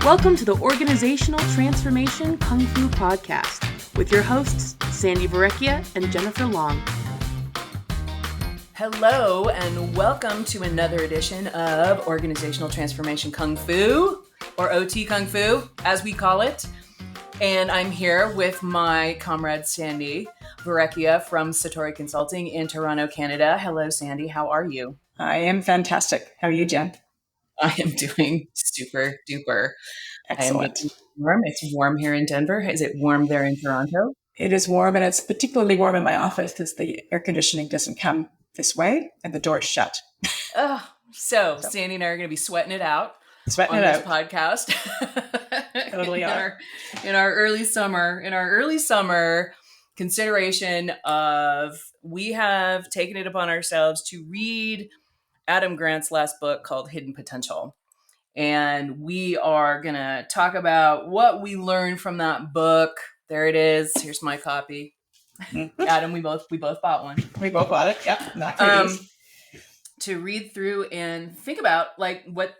Welcome to the Organizational Transformation Kung Fu Podcast with your hosts, Sandi Verrecchia and Jennifer Long. Hello, and welcome to another edition of Organizational Transformation Kung Fu, or OT Kung Fu, as we call it. And I'm here with my comrade, Sandi Verrecchia from Satori Consulting in Toronto, Canada. Hello, Sandi. How are you? I am fantastic. How are you, Jen? I am doing super duper. Excellent. I am getting warm. It's warm here in Denver. Is it warm there in Toronto? It is warm, and it's particularly warm in my office because the air conditioning doesn't come this way and the door is shut. So Sandi and I are going to be sweating it out This podcast. Totally are. In our early summer consideration of, we have taken it upon ourselves to read Adam Grant's last book called Hidden Potential. And we are going to talk about what we learned from that book. There it is. Here's my copy. Adam, we both bought one. We both bought it. Yep. Not crazy. To read through and think about like what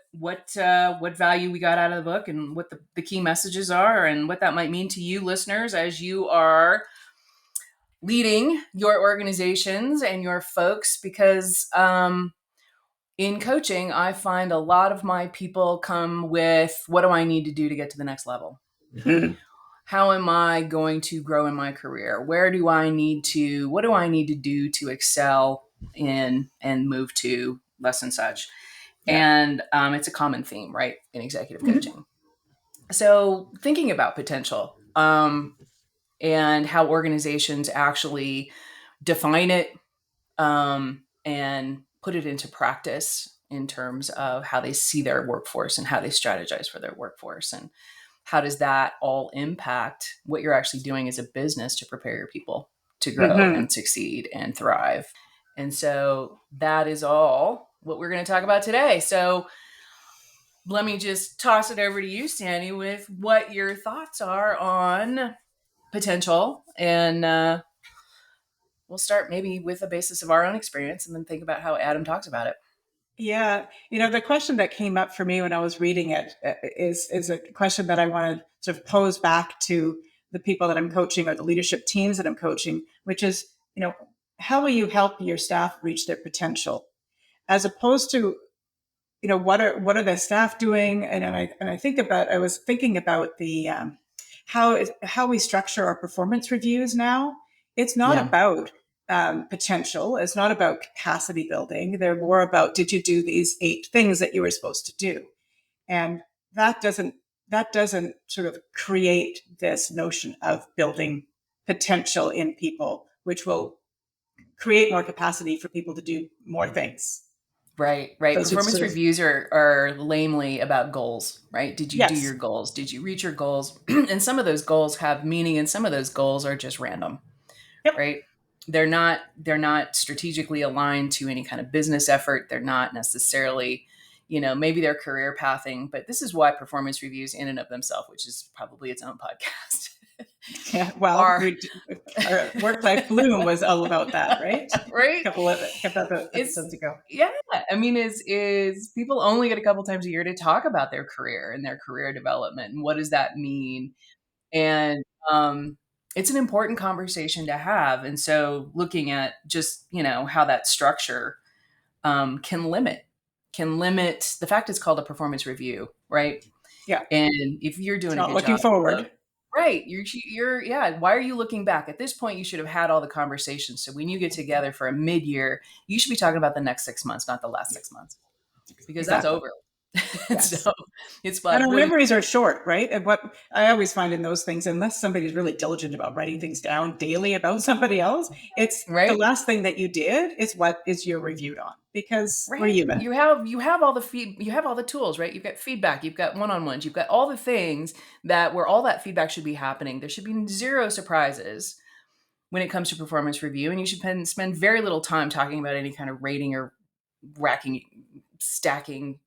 value we got out of the book and what the key messages are and what that might mean to you listeners as you are leading your organizations and your folks, because in coaching, I find a lot of my people come with, what do I need to do to get to the next level? Mm-hmm. How am I going to grow in my career? What do I need to do to excel in and move to less and such? Yeah. And it's a common theme, right, in executive coaching. So thinking about potential and how organizations actually define it and put it into practice in terms of how they see their workforce and how they strategize for their workforce, and how does that all impact what you're actually doing as a business to prepare your people to grow and succeed and thrive. And so that is all what we're going to talk about today. So let me just toss it over to you, Sandi, with what your thoughts are on potential. And we'll start maybe with a basis of our own experience and then think about how Adam talks about it. Yeah. The question that came up for me when I was reading it is a question that I want to sort of pose back to the people that I'm coaching or the leadership teams that I'm coaching, which is, how will you help your staff reach their potential, as opposed to, what are the staff doing? And I was thinking about the how we structure our performance reviews now. It's not about potential. It's not about capacity building. They're more about, did you do these 8 things that you were supposed to do? And that doesn't sort of create this notion of building potential in people, which will create more capacity for people to do more things. Right. Performance reviews are lamely about goals, right? Did you do your goals? Did you reach your goals? And some of those goals have meaning, and some of those goals are just random, right? They're not strategically aligned to any kind of business effort. They're not necessarily, maybe they're career pathing, but this is why performance reviews in and of themselves, which is probably its own podcast. Yeah, well, our work-life bloom was all about that, right? Right. A couple of episodes ago. Yeah. I mean, is people only get a couple times a year to talk about their career and their career development, and what does that mean? And it's an important conversation to have. And so looking at just, how that structure can limit the fact it's called a performance review, right? Yeah. And if you're doing a good looking job, forward. Right. Why are you looking back? At this point, you should have had all the conversations. So when you get together for a mid-year, you should be talking about the next 6 months, not the last 6 months, because that's over. Yes. So it's fun. And our memories are short, right? And what I always find in those things, unless somebody's really diligent about writing things down daily about somebody else, it's the last thing that you did is what is you're reviewed on, because we're human. You have all the tools, right? You've got feedback, you've got one-on-ones, you've got all the things where all that feedback should be happening. There should be zero surprises when it comes to performance review, and you should spend very little time talking about any kind of rating or racking, stacking,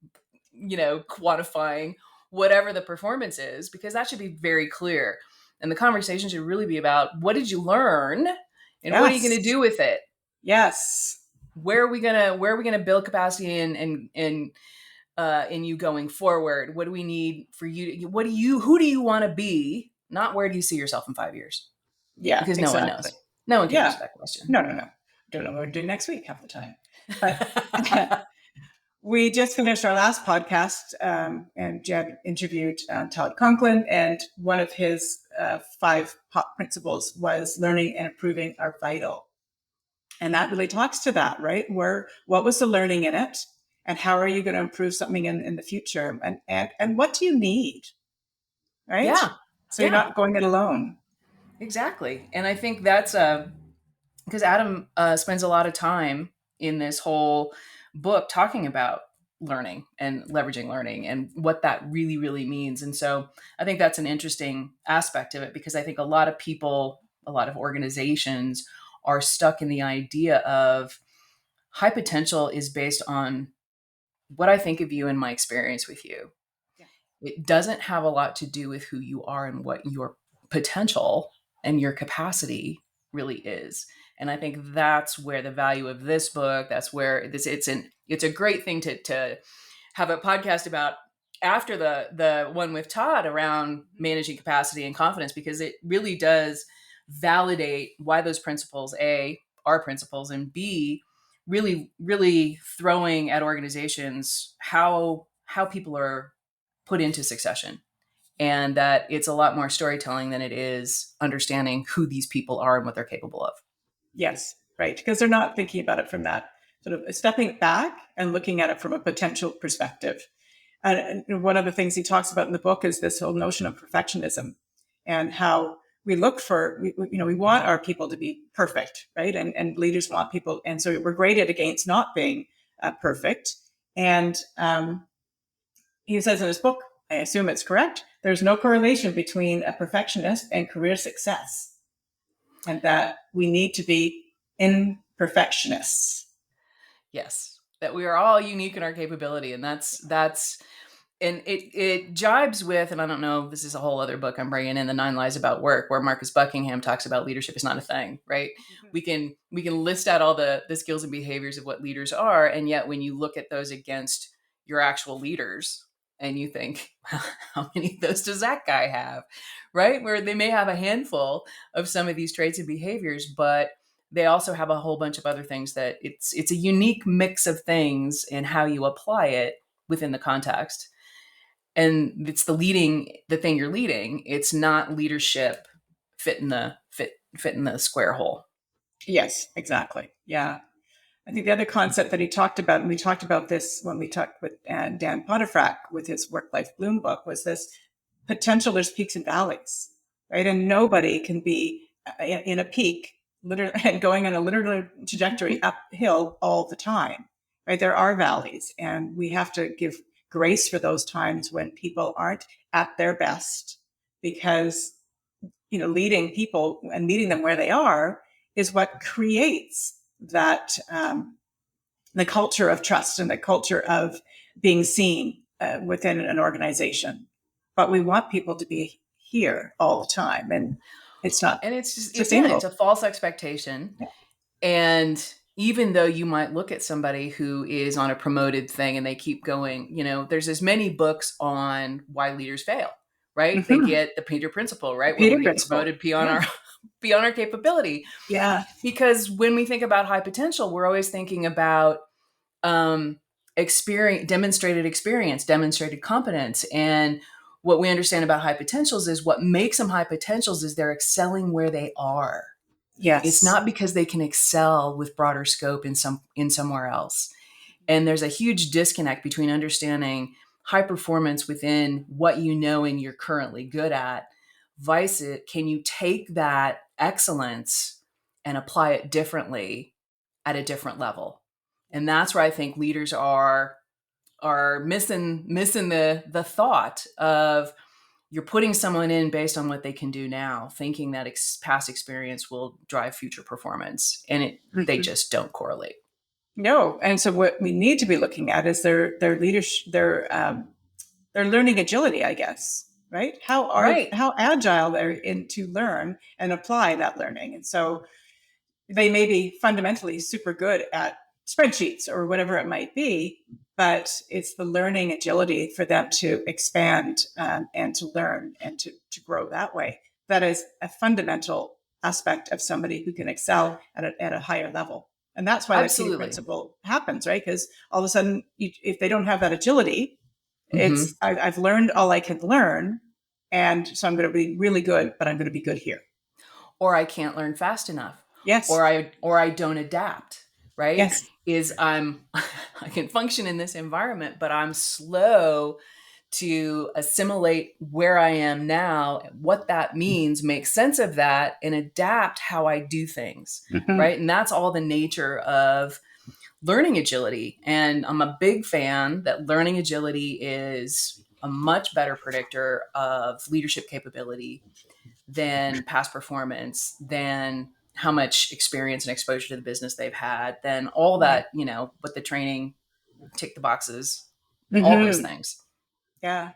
quantifying whatever the performance is, because that should be very clear. And the conversation should really be about, what did you learn and what are you going to do with it? Yes. Where are we going to build capacity and in you going forward? What do we need for you? Who do you want to be? Not where do you see yourself in 5 years? Yeah, Because no one exactly. knows. No one can Yeah. answer that question. No. Don't know what we're doing next week half the time. But we just finished our last podcast, and Jen interviewed Todd Conklin, and one of his 5 pop principles was learning and improving are vital. And that really talks to that, right? What was the learning in it? And how are you going to improve something in the future? And what do you need? Right? Yeah. So you're Yeah, not going it alone. exactly. And I think that's because Adam spends a lot of time in this whole book talking about learning and leveraging learning and what that really, really means. And so I think that's an interesting aspect of it, because I think a lot of people, a lot of organizations are stuck in the idea of high potential is based on what I think of you and my experience with you. Yeah. It doesn't have a lot to do with who you are and what your potential and your capacity really is. And I think that's where the value of this book, that's where it's a great thing to have a podcast about after the one with Todd around managing capacity and confidence, because it really does validate why those principles, A, are principles, and B, really, really throwing at organizations how people are put into succession, and that it's a lot more storytelling than it is understanding who these people are and what they're capable of. Yes, right. Because they're not thinking about it from that sort of stepping back and looking at it from a potential perspective. And one of the things he talks about in the book is this whole notion of perfectionism, and how we look for, we want our people to be perfect, right? And leaders want people. And so we're graded against not being perfect. And he says in his book, I assume it's correct, there's no correlation between a perfectionist and career success, and that we need to be imperfectionists. Yes, that we are all unique in our capability, and that's and it jibes with, and I don't know, this is a whole other book I'm bringing in, the 9 Lies About Work, where Marcus Buckingham talks about leadership is not a thing, right? Mm-hmm. We can list out all the skills and behaviors of what leaders are, and yet when you look at those against your actual leaders, and you think, how many of those does that guy have, right? Where they may have a handful of some of these traits and behaviors, but they also have a whole bunch of other things that it's a unique mix of things and how you apply it within the context. And it's the thing you're leading. It's not leadership fit in the square hole. Yes, exactly. Yeah. I think the other concept that he talked about, and we talked about this when we talked with Dan Potifrak with his Work Life Bloom book, was this potential. There's peaks and valleys, right? And nobody can be in a peak literally and going on a literal trajectory uphill all the time, right? There are valleys, and we have to give grace for those times when people aren't at their best, because leading people and meeting them where they are is what creates that the culture of trust and the culture of being seen within an organization. But we want people to be here all the time, and it's not And it's just sustainable. it's a false expectation. Yeah. And even though you might look at somebody who is on a promoted thing and they keep going, there's as many books on why leaders fail, right? They get the Peter principle, right? When Peter we get principle. promoted beyond our capability. Yeah. Because when we think about high potential, we're always thinking about experience, demonstrated competence. And what we understand about high potentials is what makes them high potentials is they're excelling where they are. Yes. It's not because they can excel with broader scope in somewhere else. And there's a huge disconnect between understanding high performance within what you know and you're currently good at, vice it, can you take that excellence and apply it differently at a different level? And that's where I think leaders are missing the thought of, you're putting someone in based on what they can do now, thinking that past experience will drive future performance, and they just don't correlate. No. And so what we need to be looking at is their leadership, their learning agility, I guess, right? Right. How agile they're in to learn and apply that learning. And so they may be fundamentally super good at spreadsheets or whatever it might be, but it's the learning agility for them to expand and to learn and to grow that way. That is a fundamental aspect of somebody who can excel at a higher level. And that's why the Peter Absolutely. principle happens, right? Because all of a sudden, if they don't have that agility, Mm-hmm. I've learned all I can learn. And so I'm going to be really good, but I'm going to be good here. Or I can't learn fast enough, Yes. or I don't adapt, right? Yes. Is I'm I can function in this environment, but I'm slow to assimilate where I am now, what that means, make sense of that, and adapt how I do things, Mm-hmm. right? And that's all the nature of learning agility. And I'm a big fan that learning agility is a much better predictor of leadership capability than past performance, than how much experience and exposure to the business they've had, than all Right. that, with the training, tick the boxes, all those Mm-hmm. things. Yeah.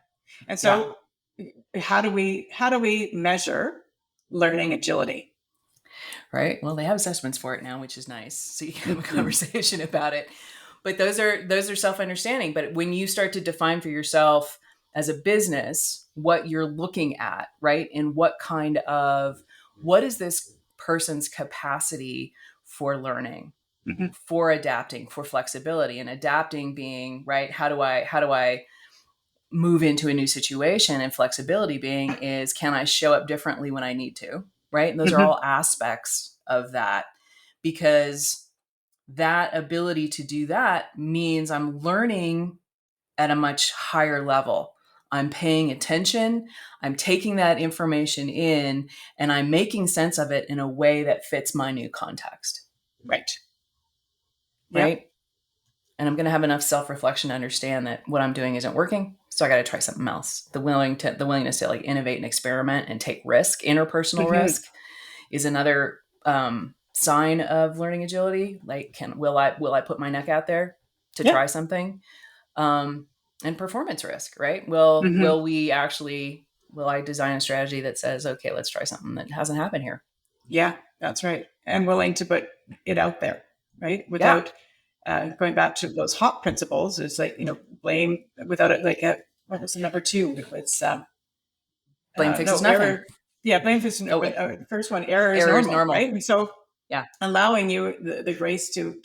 And Yeah. so how do we measure learning agility? Right. Well, they have assessments for it now, which is nice. So you can have a Mm-hmm. conversation about it. But those are self-understanding. But when you start to define for yourself as a business what you're looking at, right? And what is this person's capacity for learning, Mm-hmm. for adapting, for flexibility, and adapting being, right, how do I move into a new situation, and flexibility being is, can I show up differently when I need to, right? And those are Mm-hmm. all aspects of that, because that ability to do that means I'm learning at a much higher level. I'm paying attention, I'm taking that information in, and I'm making sense of it in a way that fits my new context, Right. Yep. right? And I'm going to have enough self-reflection to understand that what I'm doing isn't working, so I got to try something else. The willingness to like innovate and experiment and take risk, interpersonal Mm-hmm. risk, is another sign of learning agility. Like, will I put my neck out there to try Yep. something? um, and performance risk, right? Will Mm-hmm. will we actually will I design a strategy that says, okay, let's try something that hasn't happened here? Yeah, that's right. And willing to put it out there, right? Yeah, Without going back to those hot principles, it's like, blame without it. Like, what was the number two? It's blame fixes no nothing. error. Yeah, blame for Oh, the first one. Error is error is normal, normal. right? And so Yeah, allowing you the grace to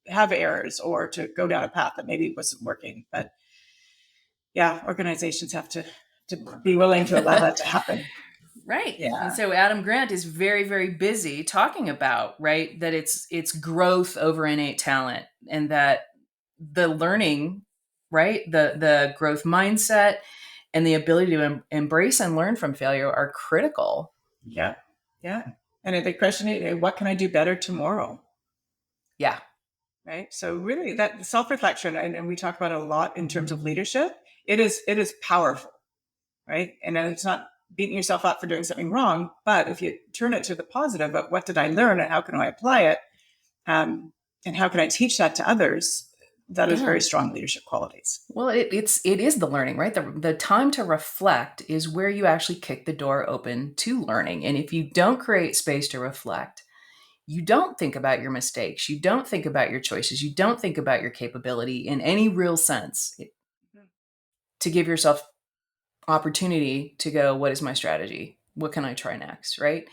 have errors or to go down a path that maybe wasn't working. But yeah, organizations have to be willing to allow that to happen. right. And Yeah. so Adam Grant is very, very busy talking about, right, that it's growth over innate talent, and that the learning, right, the growth mindset and the ability to embrace and learn from failure are critical. Yeah. Yeah. And the question is, what can I do better tomorrow? Yeah. Right. So really that self-reflection, and we talk about it a lot in terms of leadership, it is powerful, right? And then it's not beating yourself up for doing something wrong, but if you turn it to the positive of what did I learn and how can I apply it, and how can I teach that to others, that is Yeah. very strong leadership qualities. Well, it is the learning, right? The time to reflect is where you actually kick the door open to learning. And if you don't create space to reflect, you don't think about your mistakes, you don't think about your choices, you don't think about your capability in any real sense, to give yourself opportunity to go, what is my strategy? What can I try next? Right.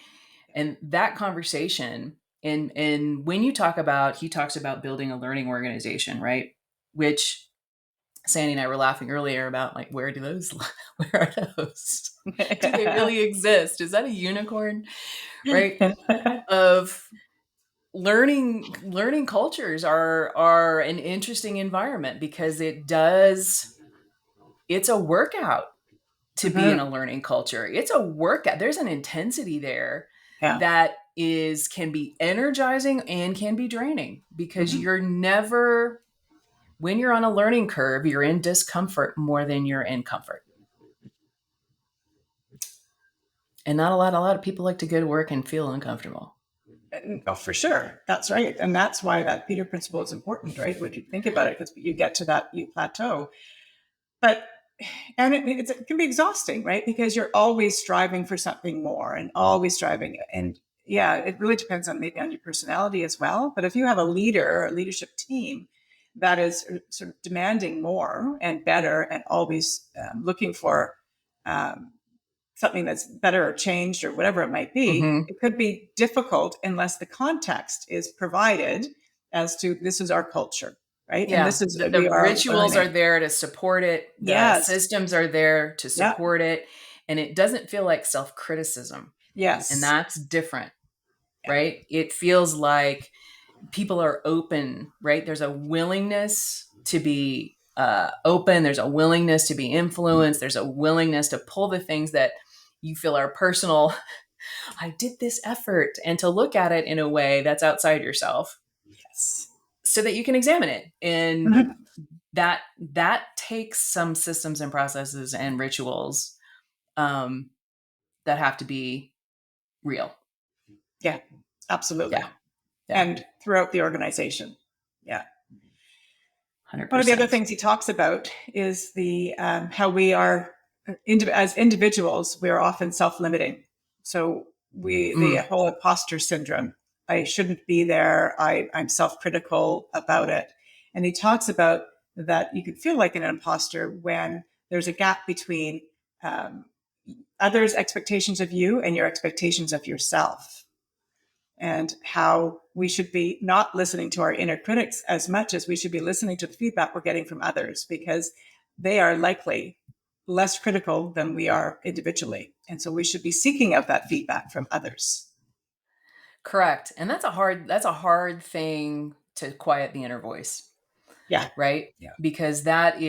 And that conversation, and when he talks about building a learning organization, right? Which Sandy and I were laughing earlier about, like, where are those? Do they really exist? Is that a unicorn? Right? Of learning cultures are an interesting environment, because it's a workout to be in Mhm. a learning culture. It's a workout. There's an intensity there Yeah. that can be energizing and can be draining, because Mhm. you're never, when you're on a learning curve, you're in discomfort more than you're in comfort. And not a lot of people like to go to work and feel uncomfortable. Oh, for sure. That's right. And that's why that Peter principle is important, right? When you think about it, because you get to that you plateau. But and it can be exhausting, right? Because you're always striving for something more and always striving. And yeah, it really depends on maybe on your personality as well. But if you have a leader or a leadership team that is sort of demanding more and better and always looking for something that's better or changed or whatever it might be, it could be difficult unless the context is provided as to this is our culture, right? Yeah. And this is The we are rituals learning. are there to support it. The Yes. systems are there to Yeah. support it. And it doesn't feel like self-criticism. Yes. And that's different, right? It feels like people are open, right? There's a willingness to be open. There's a willingness to be influenced. There's a willingness to pull the things that you feel are personal. I did this effort, and to look at it in a way that's outside yourself. Yes. So that you can examine it. And Mm-hmm. that takes some systems and processes and rituals that have to be real. Yeah, absolutely. Yeah. And throughout the organization. Yeah. 100%. One of the other things he talks about is the how we are, as individuals, we are often self-limiting. So the whole imposter syndrome, I shouldn't be there. I'm self-critical about it. And he talks about that you can feel like an imposter when there's a gap between others' expectations of you and your expectations of yourself. And how we should be not listening to our inner critics as much as we should be listening to the feedback we're getting from others, because they are likely less critical than we are individually. And so we should be seeking out that feedback from others. Correct. And that's a hard thing to quiet the inner voice. Yeah. Right? Yeah. Because that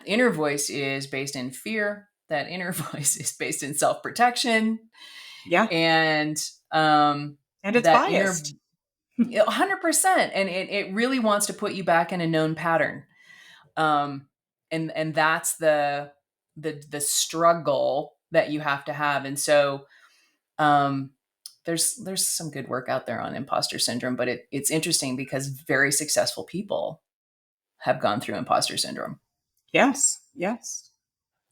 inner voice is based in fear. That inner voice is based in self-protection. Yeah. And it's biased. 100%. And it really wants to put you back in a known pattern. And that's the struggle that you have to have. And so there's some good work out there on imposter syndrome, but it's interesting because very successful people have gone through imposter syndrome. Yes. Yes.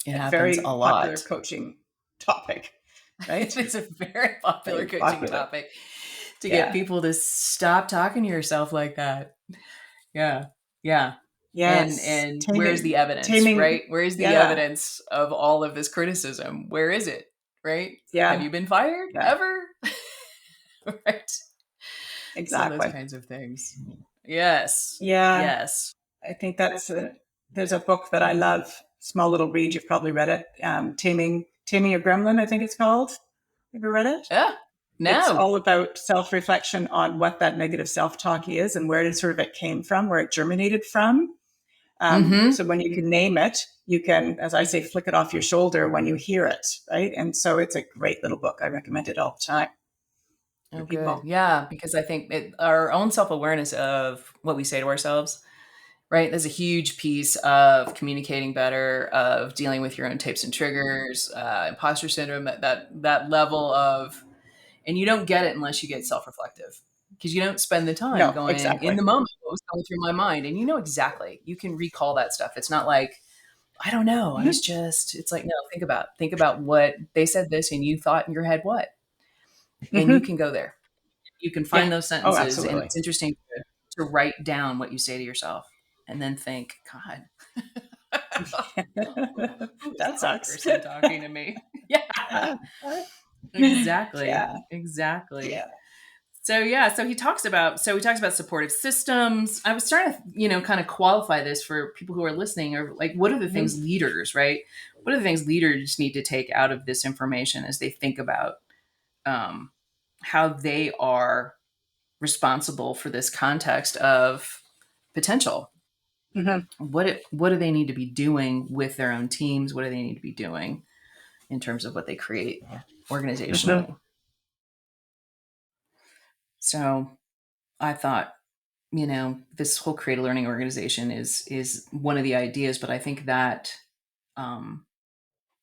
It happens very a lot. Popular coaching topic, right? It's a very popular coaching topic to get people to stop talking to yourself like that. Yeah. Yeah. Yes. And where's the evidence, right? Where's the evidence of all of this criticism? Where is it? Right? Yeah. Have you been fired ever? Right. Exactly. So those kinds of things. Yes. Yeah. Yes. I think there's a book that I love, small little read. You've probably read it. Taming Your Gremlin, I think it's called. Have you read it? Yeah. No. It's all about self-reflection on what that negative self-talk is and where it came from, where it germinated from. So when you can name it, you can, as I say, flick it off your shoulder when you hear it, right? And so it's a great little book. I recommend it all the time. Oh, good. Yeah, because I think our own self-awareness of what we say to ourselves, right? There's a huge piece of communicating better, of dealing with your own tapes and triggers, imposter syndrome, that level of, and you don't get it unless you get self-reflective, because you don't spend the time going in the moment, what was going through my mind. And exactly, you can recall that stuff. It's not like, I don't know, I was just, it's like, no, think about what they said this and you thought in your head what, and you can go there. You can find those sentences, and it's interesting to write down what you say to yourself and then think, God, that sucks. Person talking to me. Yeah, exactly. Yeah. Exactly. Yeah. So he talks about supportive systems. I was trying to, kind of qualify this for people who are listening, or like, what are the things leaders, right? What are the things leaders need to take out of this information as they think about how they are responsible for this context of potential? What do they need to be doing with their own teams? What do they need to be doing in terms of what they create organizationally? So I thought, this whole create a learning organization is one of the ideas, but I think that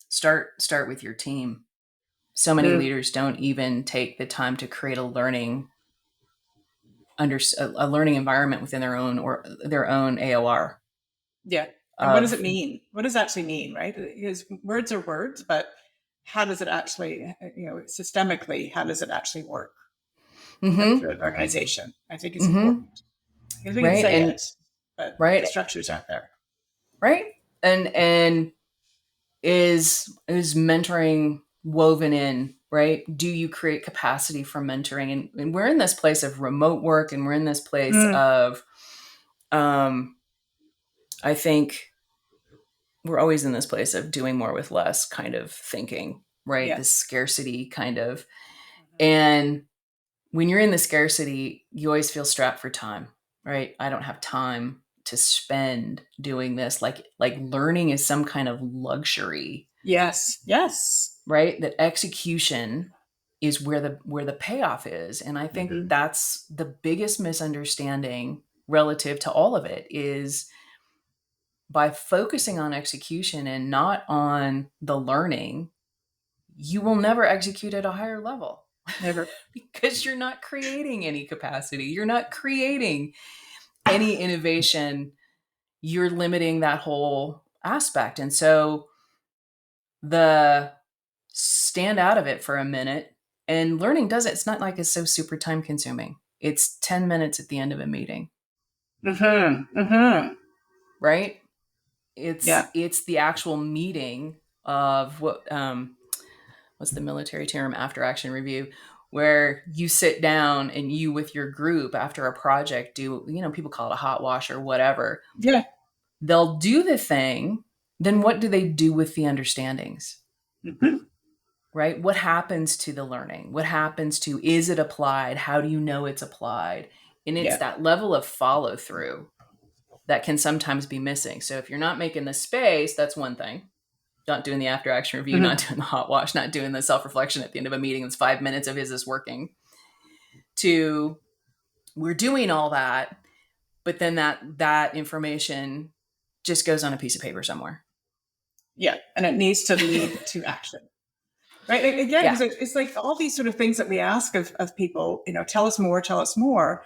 start with your team. So many leaders don't even take the time to create a learning environment within their own AOR. Yeah. And what does it mean? What does it actually mean, right? Because words are words, but how does it actually, systemically, how does it actually work through an organization? I think it's important. Because we can Right. say And it, but the right. structures aren't there. Right. And is mentoring woven in, right? Do you create capacity for mentoring? And we're in this place of remote work, and we're in this place of, I think we're always in this place of doing more with less kind of thinking, right? This Yes. scarcity kind of. And when you're in the scarcity, you always feel strapped for time, right? I don't have time to spend doing this. Like learning is some kind of luxury. Yes. Yes. Right? That execution is where the payoff is. And I think that's the biggest misunderstanding relative to all of it, is by focusing on execution and not on the learning, you will never execute at a higher level. Never. Because you're not creating any capacity. You're not creating any innovation. You're limiting that whole aspect. And so the stand out of it for a minute, and learning does it. It's not like it's so super time consuming. It's 10 minutes at the end of a meeting. Right? Yeah. It's the actual meeting of what's the military term, after action review, where you sit down and you with your group after a project do, people call it a hot wash or whatever. Yeah. They'll do the thing. Then what do they do with the understandings? Right? What happens to the learning? What happens to, is it applied? How do you know it's applied? And it's that level of follow through that can sometimes be missing. So if you're not making the space, that's one thing. Not doing the after action review, not doing the hot wash, not doing the self-reflection at the end of a meeting. It's 5 minutes of, is this working? To, we're doing all that, but then that information just goes on a piece of paper somewhere. Yeah. And it needs to lead to action. Right. Again, because it's like all these sort of things that we ask of people, tell us more, tell us more.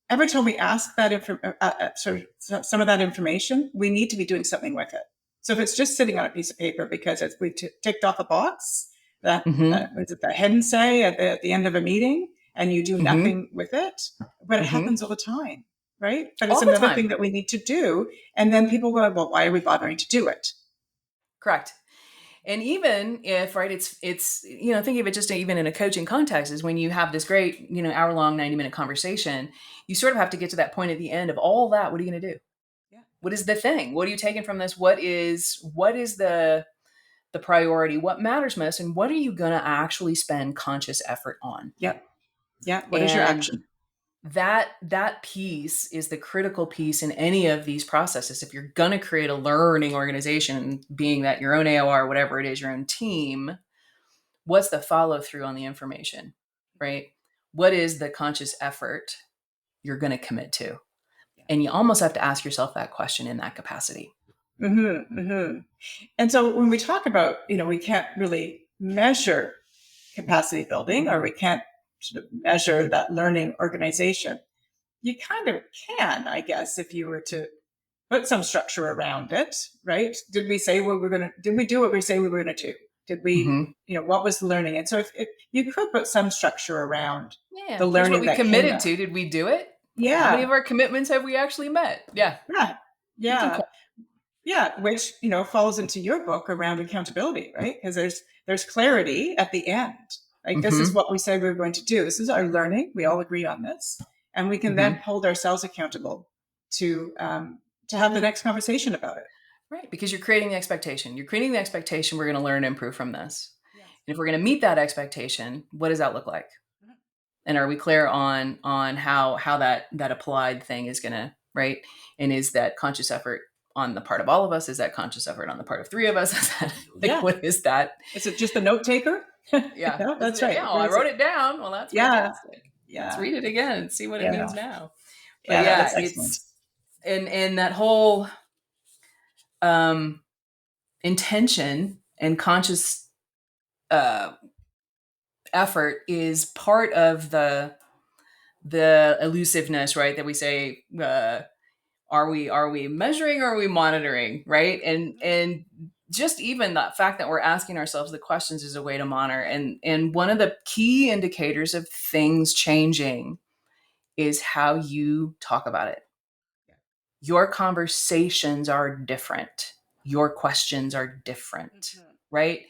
Every time we ask that sort of some of that information, we need to be doing something with it. So if it's just sitting on a piece of paper because we ticked off a box, that was it the head say at the end of a meeting, and you do nothing with it, but it happens all the time, right? But it's another thing that we need to do, and then people go, well, why are we bothering to do it? Correct. And even if, right, it's think of it just even in a coaching context, is when you have this great, hour-long, 90-minute conversation, you sort of have to get to that point at the end of all that. What are you going to do? Yeah. What is the thing? What are you taking from this? What is the priority? What matters most? And what are you going to actually spend conscious effort on? Yeah. Yeah. What is your action? That piece is the critical piece in any of these processes. If you're going to create a learning organization, being that your own AOR, whatever it is, your own team, what's the follow through on the information, right? What is the conscious effort you're going to commit to? And you almost have to ask yourself that question in that capacity. And so when we talk about, we can't really measure capacity building, or we can't sort of measure that learning organization. You kind of can, I guess, if you were to put some structure around it, right? Did we say did we do what we say we were going to do? Did we, what was the learning? And so if you could put some structure around the learning what we committed to, did we do it? Yeah. How many of our commitments have we actually met? Yeah. Right. Yeah. Yeah. Which, falls into your book around accountability, right? Because there's clarity at the end. Like, this is what we said we were going to do. This is our learning. We all agree on this. And we can then hold ourselves accountable to have the next conversation about it. Right. Because you're creating the expectation. You're creating the expectation we're going to learn and improve from this. Yes. And if we're going to meet that expectation, what does that look like? And are we clear on how that applied thing is going to, right? And is that conscious effort on the part of all of us? Is that conscious effort on the part of 3 of us? Is that, what is that? Is it just a note taker? Yeah. No, that's right. Yeah, I wrote it down. Well, that's fantastic. Yeah. Let's read it again and see what it means now. But that's excellent. And that whole intention and conscious effort is part of the elusiveness, right? That we say, are we measuring or are we monitoring, right? And just even the fact that we're asking ourselves the questions is a way to monitor. And one of the key indicators of things changing is how you talk about it. your conversations are different. Your questions are different, right?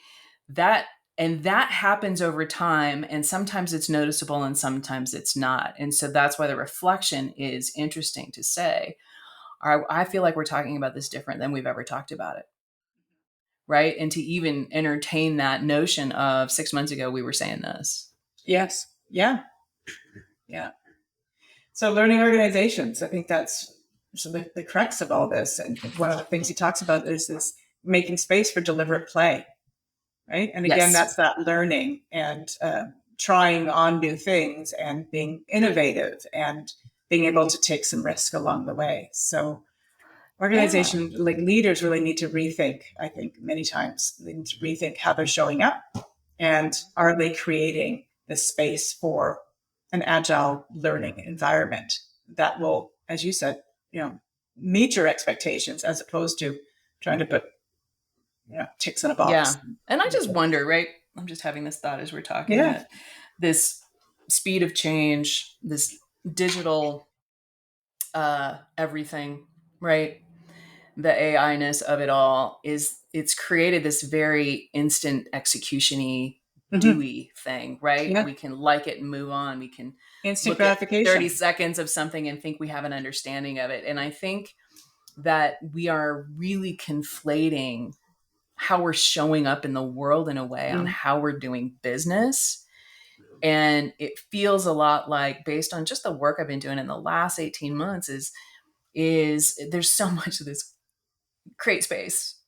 That happens over time, and sometimes it's noticeable and sometimes it's not. And so that's why the reflection is interesting to say. I feel like we're talking about this different than we've ever talked about it. Right. And to even entertain that notion of 6 months ago, we were saying this. Yes. Yeah. Yeah. So learning organizations, I think that's the crux of all this. And one of the things he talks about is this making space for deliberate play. Right. And again, that's that learning and trying on new things and being innovative and being able to take some risk along the way. So organization, like leaders really need to rethink, I think many times they need to rethink how they're showing up and are they creating the space for an agile learning environment that will, as you said, meet your expectations as opposed to trying to put ticks in a box. Yeah. And I just wonder, right? I'm just having this thought as we're talking that this speed of change, this digital everything, right? The AI-ness of it all it's created this very instant execution-y, dewy thing, right? Yeah. We can like it and move on. We can instant look at gratification. 30 seconds of something and think we have an understanding of it. And I think that we are really conflating how we're showing up in the world in a way on how we're doing business. And it feels a lot like, based on just the work I've been doing in the last 18 months, is there's so much of this create space,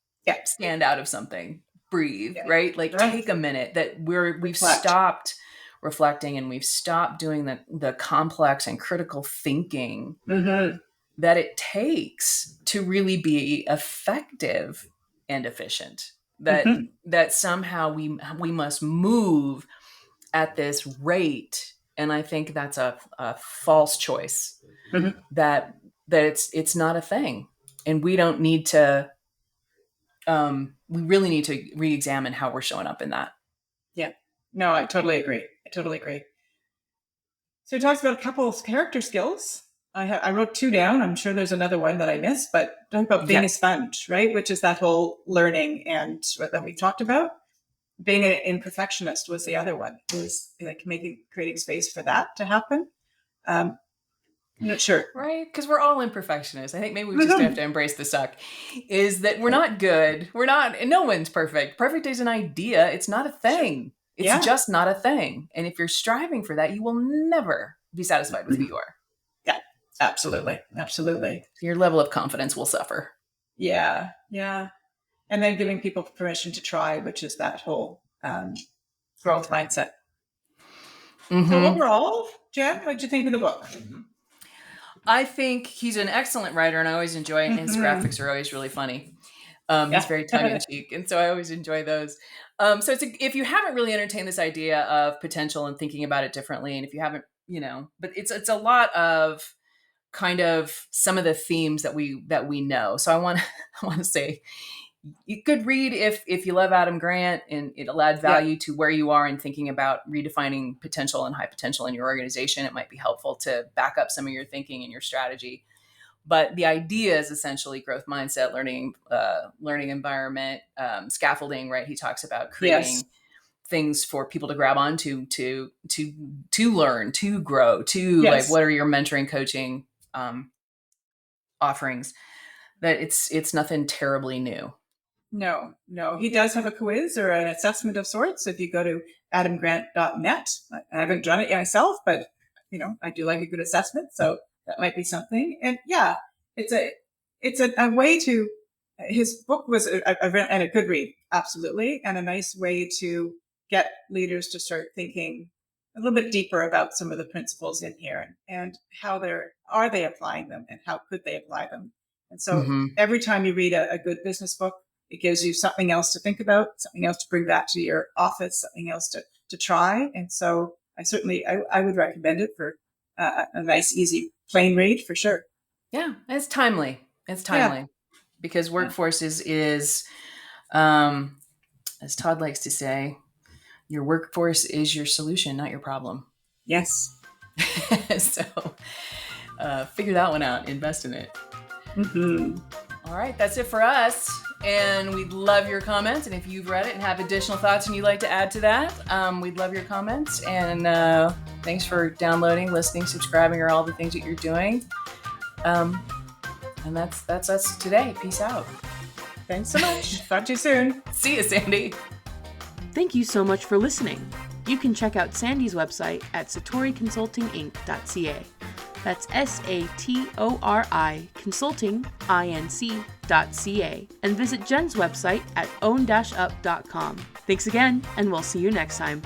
stand out of something, breathe, right? Like take a minute that we've stopped reflecting and we've stopped doing the complex and critical thinking that it takes to really be effective and efficient. That somehow we must move at this rate. And I think that's a false choice. That it's not a thing. And we don't need to, we really need to re-examine how we're showing up in that. Yeah. No, I totally agree. So he talks about a couple of character skills. I wrote 2 down. I'm sure there's another one that I missed, but talk about being a sponge, right? Which is that whole learning and that we talked about. Being an imperfectionist was the other one. It was like creating space for that to happen. I'm not sure. Right? Because we're all imperfectionists. I think maybe we just have to embrace the suck. Is that we're not good. We're not, and no one's perfect. Perfect is an idea. It's not a thing. It's just not a thing. And if you're striving for that, you will never be satisfied with who you are. Yeah, absolutely. Absolutely. Your level of confidence will suffer. Yeah. Yeah. And then giving people permission to try, which is that whole growth mindset. So overall, Jen, what did you think of the book? I think he's an excellent writer, and I always enjoy it. And his graphics are always really funny. He's very tongue-in-cheek, and so I always enjoy those. So if you haven't really entertained this idea of potential and thinking about it differently, and if you haven't, but it's a lot of kind of some of the themes that we know. So I want to say, you could read if you love Adam Grant, and it'll add value to where you are in thinking about redefining potential and high potential in your organization. It might be helpful to back up some of your thinking and your strategy. But the idea is essentially growth mindset, learning environment, scaffolding, right? He talks about creating things for people to grab onto, to learn, to grow, like, what are your mentoring, coaching offerings? That it's nothing terribly new. No. He does have a quiz or an assessment of sorts. If you go to adamgrant.net, I haven't done it myself, but I do like a good assessment, so that might be something. And it's a way to. His book was a good read, absolutely, and a nice way to get leaders to start thinking a little bit deeper about some of the principles in here and how are they applying them and how could they apply them. And so every time you read a good business book, it gives you something else to think about, something else to bring back to your office, something else to try. And so I would recommend it for a nice, easy, plain read for sure. Yeah, it's timely. Because workforce is as Todd likes to say, your workforce is your solution, not your problem. Yes. So figure that one out, invest in it. All right, that's it for us. And we'd love your comments. And if you've read it and have additional thoughts and you'd like to add to that, we'd love your comments. And thanks for downloading, listening, subscribing, or all the things that you're doing. And that's us today. Peace out. Thanks so much. Talk to you soon. See you, Sandi. Thank you so much for listening. You can check out Sandi's website at satoriconsultinginc.ca. That's SATORI consultinginc.ca. And visit Jen's website at own-up.com. Thanks again, and we'll see you next time.